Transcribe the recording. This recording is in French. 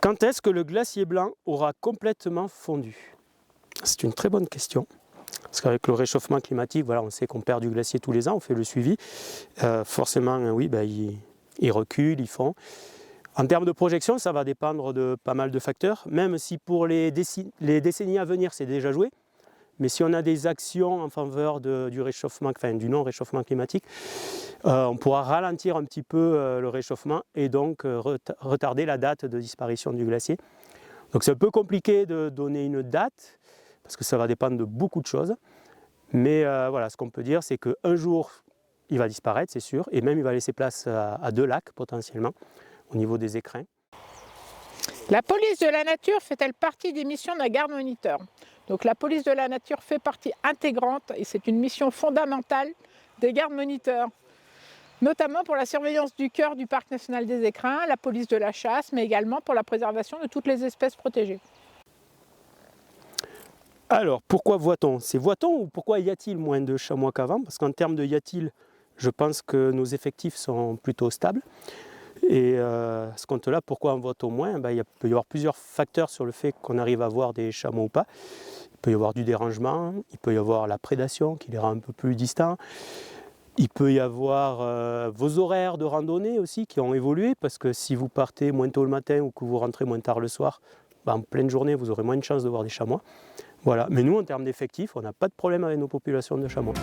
Quand est-ce que le glacier blanc aura complètement fondu? C'est une très bonne question. Parce qu'avec le réchauffement climatique, voilà, on sait qu'on perd du glacier tous les ans, on fait le suivi. Forcément, oui, il recule, il fond. En termes de projection, ça va dépendre de pas mal de facteurs, même si pour les décennies à venir, c'est déjà joué. Mais si on a des actions en faveur du réchauffement, enfin du non-réchauffement climatique, on pourra ralentir un petit peu le réchauffement et donc retarder la date de disparition du glacier. Donc c'est un peu compliqué de donner une date, parce que ça va dépendre de beaucoup de choses. Mais voilà, ce qu'on peut dire, c'est qu'un jour, il va disparaître, c'est sûr, et même il va laisser place à 2 lacs potentiellement, au niveau des écrins. La police de la nature fait-elle partie des missions d'un garde-moniteur? Donc la police de la nature fait partie intégrante et c'est une mission fondamentale des gardes-moniteurs, notamment pour la surveillance du cœur du parc national des écrins, la police de la chasse, mais également pour la préservation de toutes les espèces protégées. Alors, pourquoi voit-on? C'est voit-on ou pourquoi y a-t-il moins de chamois qu'avant? Parce qu'en termes de y a-t-il, je pense que nos effectifs sont plutôt stables. Et à ce compte-là, pourquoi on voit au moins? Il peut y avoir plusieurs facteurs sur le fait qu'on arrive à voir des chameaux ou pas. Il peut y avoir du dérangement, il peut y avoir la prédation qui les rend un peu plus distants. Il peut y avoir vos horaires de randonnée aussi qui ont évolué, parce que si vous partez moins tôt le matin ou que vous rentrez moins tard le soir, en pleine journée, vous aurez moins de chances de voir des chamois. Voilà. Mais nous, en termes d'effectifs, on n'a pas de problème avec nos populations de chamois.